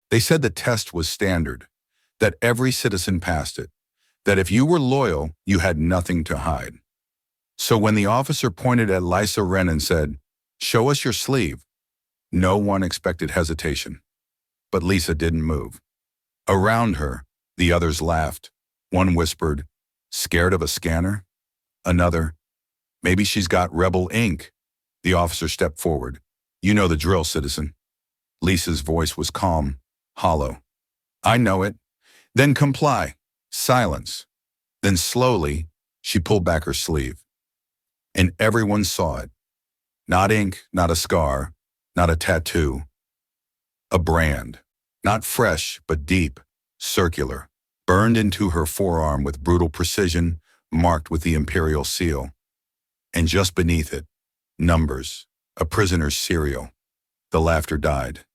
They said the test was standard, that every citizen passed it, that if you were loyal, you had nothing to hide. So when the officer pointed at Lisa Wren and said, "Show us your sleeve," no one expected hesitation. But Lisa didn't move. Around her, the others laughed. One whispered, "Scared of a scanner?" Another, "Maybe she's got rebel ink." The officer stepped forward. "You know the drill, citizen." Lisa's voice was calm, hollow. "I know it." "Then comply." Silence. Then slowly, she pulled back her sleeve. And everyone saw it. Not ink, not a scar, not a tattoo. A brand. Not fresh, but deep, circular, burned into her forearm with brutal precision, marked with the imperial seal. And just beneath it, numbers, a prisoner's serial. The laughter died.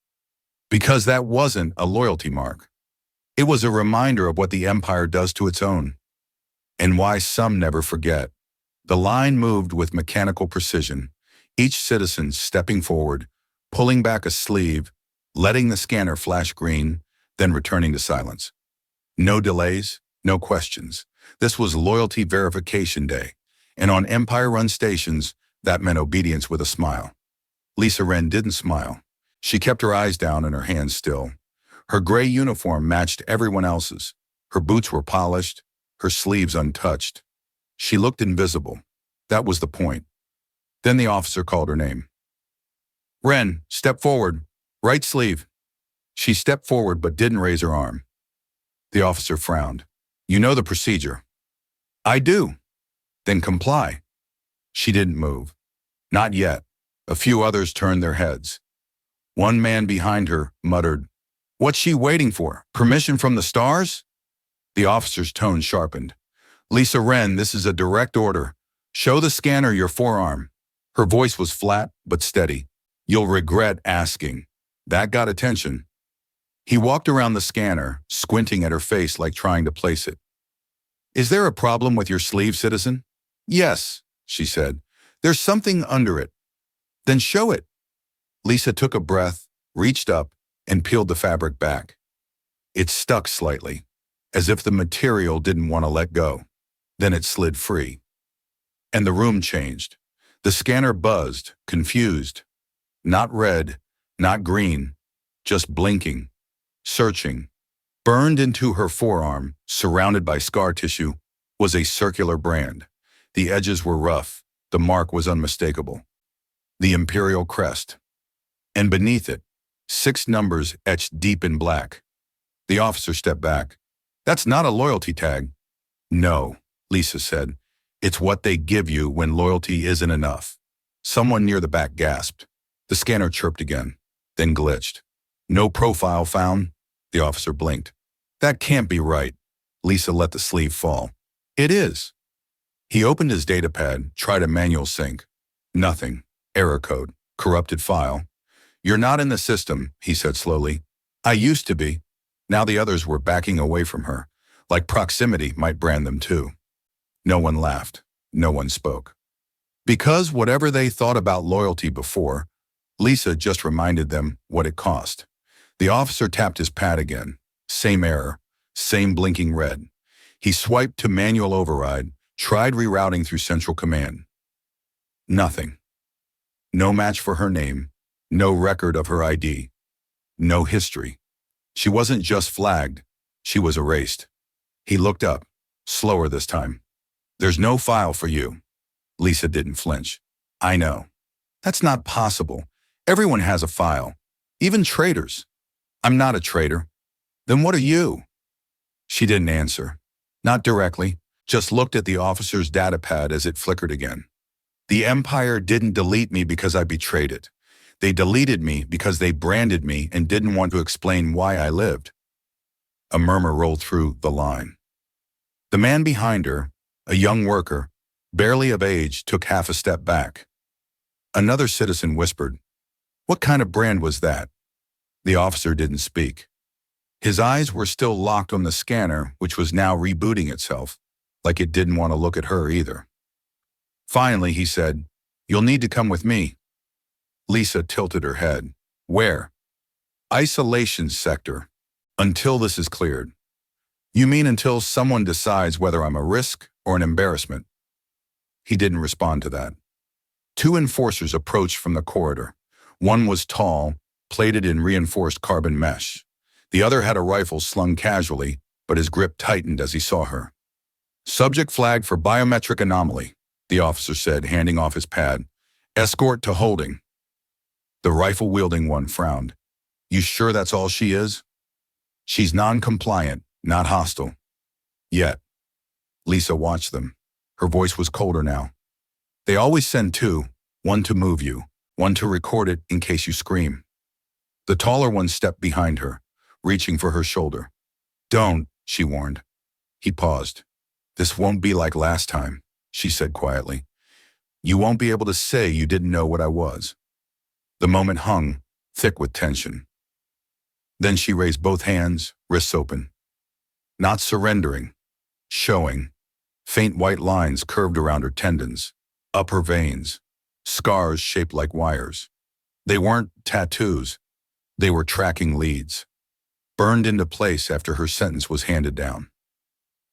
Because that wasn't a loyalty mark. It was a reminder of what the Empire does to its own, and why some never forget. The line moved with mechanical precision, each citizen stepping forward, pulling back a sleeve, letting the scanner flash green, then returning to silence. No delays, no questions. This was loyalty verification day, and on Empire-run stations, that meant obedience with a smile. Lisa Wren didn't smile. She kept her eyes down and her hands still. Her gray uniform matched everyone else's. Her boots were polished, her sleeves untouched. She looked invisible. That was the point. Then the officer called her name. "Wren, step forward. Right sleeve." She stepped forward but didn't raise her arm. The officer frowned. "You know the procedure." "I do." "Then comply." She didn't move. Not yet. A few others turned their heads. One man behind her muttered, "What's she waiting for? Permission from the stars?" The officer's tone sharpened. "Lisa Wren, this is a direct order. Show the scanner your forearm." Her voice was flat but steady. "You'll regret asking." That got attention. He walked around the scanner, squinting at her face like trying to place it. "Is there a problem with your sleeve, citizen?" "Yes," she said. "There's something under it." "Then show it." Lisa took a breath, reached up, and peeled the fabric back. It stuck slightly, as if the material didn't want to let go. Then it slid free. And the room changed. The scanner buzzed, confused. Not red, not green, just blinking, searching. Burned into her forearm, surrounded by scar tissue, was a circular brand. The edges were rough. The mark was unmistakable. The imperial crest. And beneath it, 6 numbers etched deep in black. The officer stepped back. "That's not a loyalty tag." "No," Lisa said. "It's what they give you when loyalty isn't enough." Someone near the back gasped. The scanner chirped again, then glitched. "No profile found." The officer blinked. "That can't be right." Lisa let the sleeve fall. "It is." He opened his datapad, tried a manual sync. Nothing. Error code. Corrupted file. "You're not in the system," he said slowly. "I used to be." Now the others were backing away from her, like proximity might brand them too. No one laughed. No one spoke. Because whatever they thought about loyalty before, Lisa just reminded them what it cost. The officer tapped his pad again. Same error. Same blinking red. He swiped to manual override, tried rerouting through central command. Nothing. No match for her name. No record of her ID. No history. She wasn't just flagged. She was erased. He looked up, slower this time. "There's no file for you." Lisa didn't flinch. "I know." "That's not possible. Everyone has a file. Even traitors." "I'm not a traitor." "Then what are you?" She didn't answer. Not directly, just looked at the officer's datapad as it flickered again. "The Empire didn't delete me because I betrayed it. They deleted me because they branded me and didn't want to explain why I lived." A murmur rolled through the line. The man behind her, a young worker, barely of age, took half a step back. Another citizen whispered, "What kind of brand was that?" The officer didn't speak. His eyes were still locked on the scanner, which was now rebooting itself, like it didn't want to look at her either. Finally, he said, "You'll need to come with me." Lisa tilted her head. "Where?" Isolation sector. Until this is cleared. You mean until someone decides whether I'm a risk or an embarrassment? He didn't respond to that. Two enforcers approached from the corridor. One was tall, plated in reinforced carbon mesh. The other had a rifle slung casually, but his grip tightened as he saw her. Subject flagged for biometric anomaly, the officer said, handing off his pad. Escort to holding. The rifle-wielding one frowned. You sure that's all she is? She's non-compliant, not hostile. Yet. Lisa watched them. Her voice was colder now. They always send two, one to move you, one to record it in case you scream. The taller one stepped behind her, reaching for her shoulder. Don't, she warned. He paused. This won't be like last time, she said quietly. You won't be able to say you didn't know what I was. The moment hung, thick with tension. Then she raised both hands, wrists open. Not surrendering, showing. Faint white lines curved around her tendons, up her veins, scars shaped like wires. They weren't tattoos. They were tracking leads, burned into place after her sentence was handed down.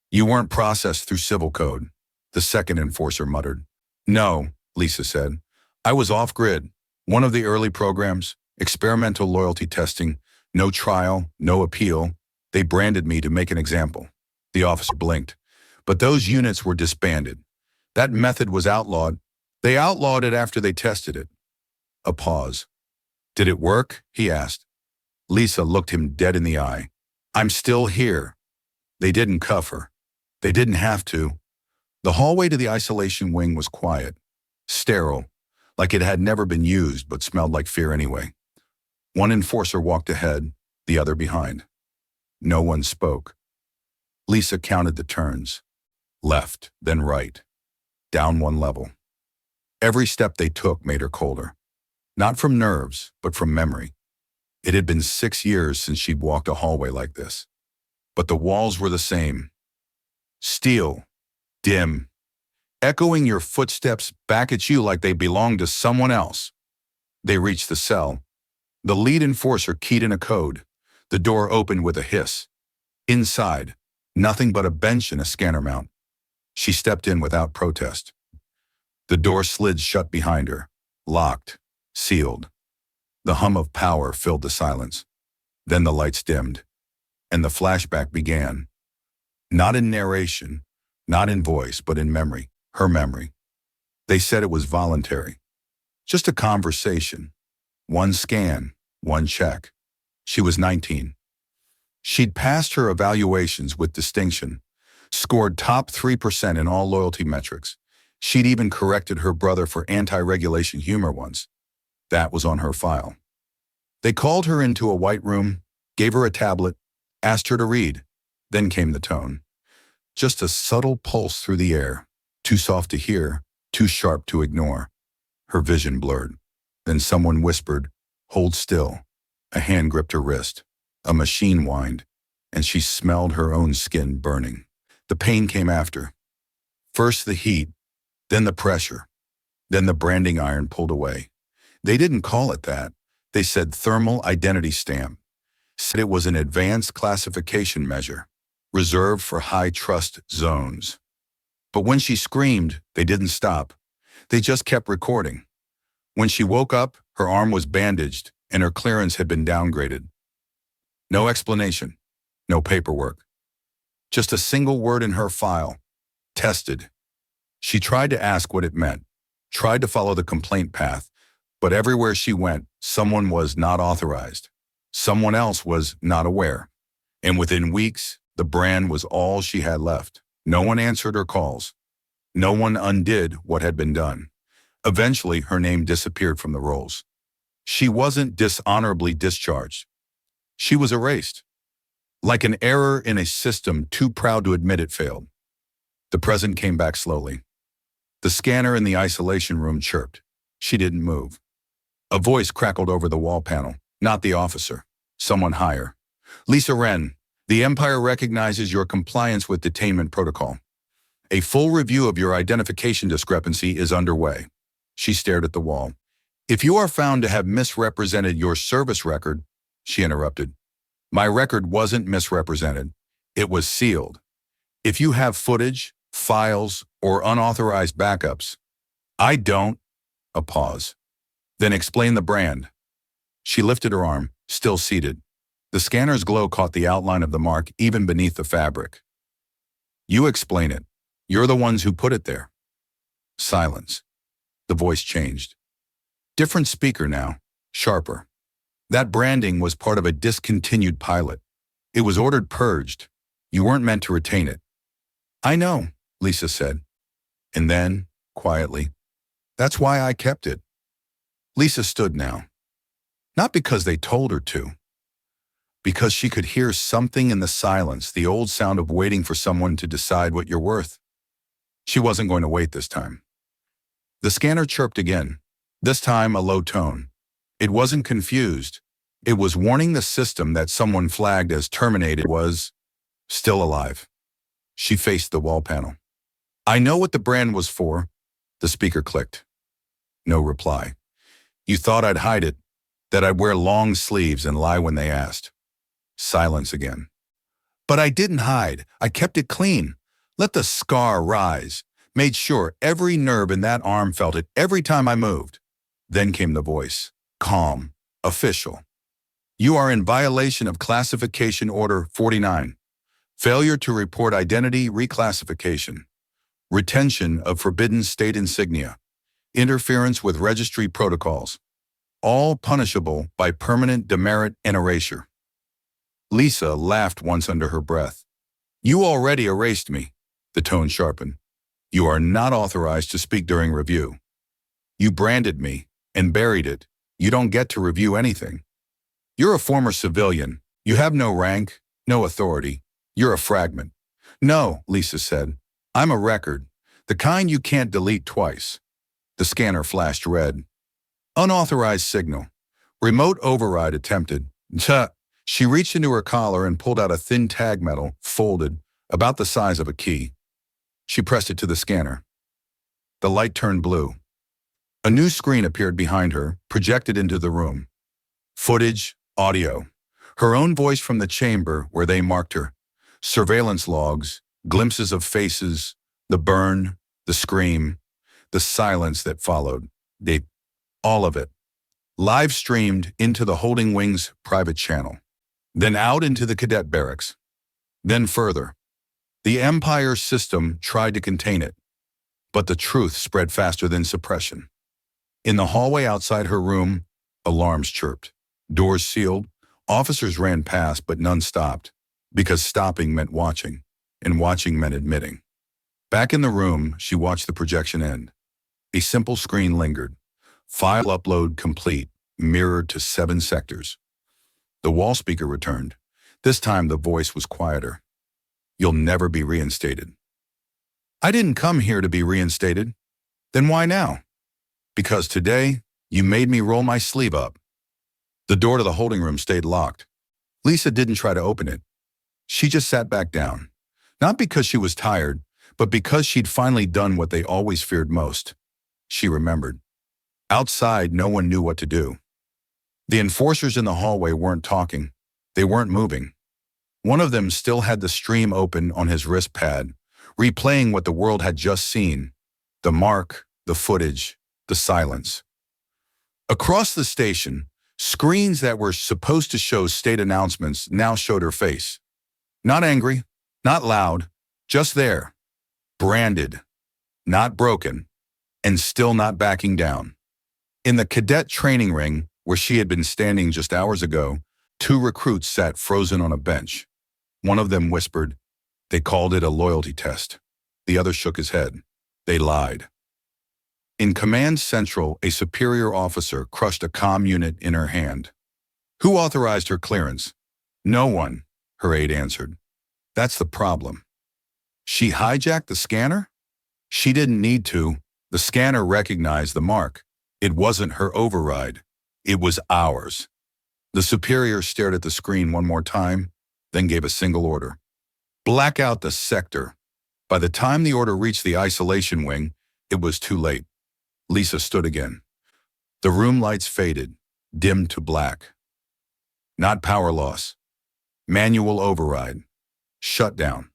You weren't processed through civil code, the second enforcer muttered. No, Lisa said. I was off-grid, one of the early programs, experimental loyalty testing, no trial, no appeal. They branded me to make an example. The officer blinked. But those units were disbanded. That method was outlawed. They outlawed it after they tested it. A pause. Did it work? He asked. Lisa looked him dead in the eye. I'm still here. They didn't cuff her. They didn't have to. The hallway to the isolation wing was quiet, sterile, like it had never been used but smelled like fear anyway. One enforcer walked ahead, the other behind. No one spoke. Lisa counted the turns. Left, then right. Down one level. Every step they took made her colder. Not from nerves, but from memory. It had been 6 years since she'd walked a hallway like this. But the walls were the same. Steel, dim, echoing your footsteps back at you like they belonged to someone else. They reached the cell. The lead enforcer keyed in a code. The door opened with a hiss. Inside, nothing but a bench and a scanner mount. She stepped in without protest. The door slid shut behind her, locked, sealed. The hum of power filled the silence. Then the lights dimmed, and the flashback began. Not in narration, not in voice, but in memory, her memory. They said it was voluntary. Just a conversation. One scan, one check. She was 19. She'd passed her evaluations with distinction, scored top 3% in all loyalty metrics. She'd even corrected her brother for anti-regulation humor once. That was on her file. They called her into a white room, gave her a tablet, asked her to read. Then came the tone. Just a subtle pulse through the air, too soft to hear, too sharp to ignore. Her vision blurred. Then someone whispered, "Hold still." A hand gripped her wrist. A machine whined, and she smelled her own skin burning. The pain came after. First the heat, then the pressure, then the branding iron pulled away. They didn't call it that. They said thermal identity stamp. Said it was an advanced classification measure, reserved for high-trust zones. But when she screamed, they didn't stop. They just kept recording. When she woke up, her arm was bandaged, and her clearance had been downgraded. No explanation, no paperwork. Just a single word in her file. Tested. She tried to ask what it meant, tried to follow the complaint path, but everywhere she went, someone was not authorized. Someone else was not aware. And within weeks, the brand was all she had left. No one answered her calls. No one undid what had been done. Eventually, her name disappeared from the rolls. She wasn't dishonorably discharged. She was erased. Like an error in a system too proud to admit it failed. The present came back slowly. The scanner in the isolation room chirped. She didn't move. A voice crackled over the wall panel. Not the officer. Someone higher. Lisa Wren, the Empire recognizes your compliance with detainment protocol. A full review of your identification discrepancy is underway. She stared at the wall. If you are found to have misrepresented your service record, she interrupted. My record wasn't misrepresented. It was sealed. If you have footage, files, or unauthorized backups, I don't. A pause. Then explain the brand. She lifted her arm, still seated. The scanner's glow caught the outline of the mark even beneath the fabric. You explain it. You're the ones who put it there. Silence. The voice changed. Different speaker now, sharper. That branding was part of a discontinued pilot. It was ordered purged. You weren't meant to retain it. I know, Lisa said. And then, quietly, that's why I kept it. Lisa stood now. Not because they told her to. Because she could hear something in the silence, the old sound of waiting for someone to decide what you're worth. She wasn't going to wait this time. The scanner chirped again, this time a low tone. It wasn't confused. It was warning the system that someone flagged as terminated was still alive. She faced the wall panel. I know what the brand was for. The speaker clicked. No reply. You thought I'd hide it, that I'd wear long sleeves and lie when they asked. Silence again. But I didn't hide. I kept it clean. Let the scar rise. Made sure every nerve in that arm felt it every time I moved. Then came the voice. Calm. Official. You are in violation of Classification Order 49. Failure to report identity reclassification. Retention of forbidden state insignia. Interference with registry protocols. All punishable by permanent demerit and erasure. Lisa laughed once under her breath. You already erased me. The tone sharpened. You are not authorized to speak during review. You branded me and buried it. You don't get to review anything. You're a former civilian. You have no rank, no authority. You're a fragment. No, Lisa said. I'm a record, the kind you can't delete twice. The scanner flashed red. Unauthorized signal. Remote override attempted. She reached into her collar and pulled out a thin tag metal, folded, about the size of a key. She pressed it to the scanner. The light turned blue. A new screen appeared behind her, projected into the room. Footage, audio. Her own voice from the chamber where they marked her. Surveillance logs, glimpses of faces, the burn, the scream, the silence that followed. All of it. Live streamed into the Holding Wing's private channel. Then out into the cadet barracks. Then further. The Empire system tried to contain it, but the truth spread faster than suppression. In the hallway outside her room, alarms chirped. Doors sealed. Officers ran past, but none stopped, because stopping meant watching, and watching meant admitting. Back in the room, she watched the projection end. A simple screen lingered. File upload complete, mirrored to 7 sectors. The wall speaker returned. This time the voice was quieter. You'll never be reinstated. I didn't come here to be reinstated. Then why now? Because today, you made me roll my sleeve up. The door to the holding room stayed locked. Lisa didn't try to open it. She just sat back down. Not because she was tired, but because she'd finally done what they always feared most. She remembered. Outside, no one knew what to do. The enforcers in the hallway weren't talking. They weren't moving. One of them still had the stream open on his wrist pad, replaying what the world had just seen. The mark, the footage, the silence. Across the station, screens that were supposed to show state announcements now showed her face. Not angry, not loud, just there. Branded, not broken, and still not backing down. In the cadet training ring, where she had been standing just hours ago, 2 recruits sat frozen on a bench. One of them whispered, they called it a loyalty test. The other shook his head. They lied. In Command Central, a superior officer crushed a comm unit in her hand. Who authorized her clearance? No one, her aide answered. That's the problem. She hijacked the scanner? She didn't need to. The scanner recognized the mark. It wasn't her override. It was ours. The superior stared at the screen one more time, then gave a single order. Black out the sector. By the time the order reached the isolation wing, it was too late. Lisa stood again. The room lights faded, dimmed to black. Not power loss. Manual override. Shutdown.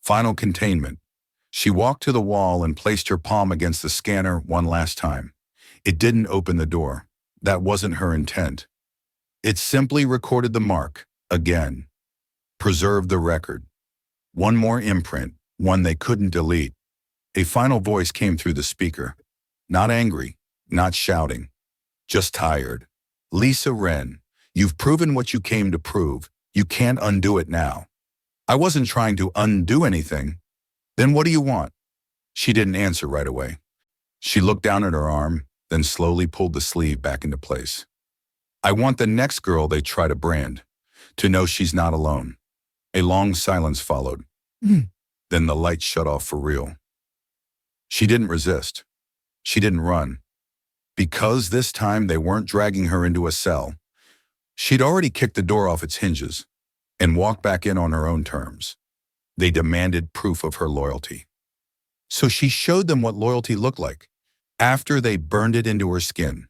Final containment. She walked to the wall and placed her palm against the scanner one last time. It didn't open the door. That wasn't her intent. It simply recorded the mark, again. Preserved the record. One more imprint, one they couldn't delete. A final voice came through the speaker. Not angry, not shouting. Just tired. Lisa Wren, you've proven what you came to prove. You can't undo it now. I wasn't trying to undo anything. Then what do you want? She didn't answer right away. She looked down at her arm, then slowly pulled the sleeve back into place. I want the next girl they try to brand to know she's not alone. A long silence followed. Then the light shut off for real. She didn't resist. She didn't run. Because this time they weren't dragging her into a cell. She'd already kicked the door off its hinges and walked back in on her own terms. They demanded proof of her loyalty. So she showed them what loyalty looked like after they burned it into her skin.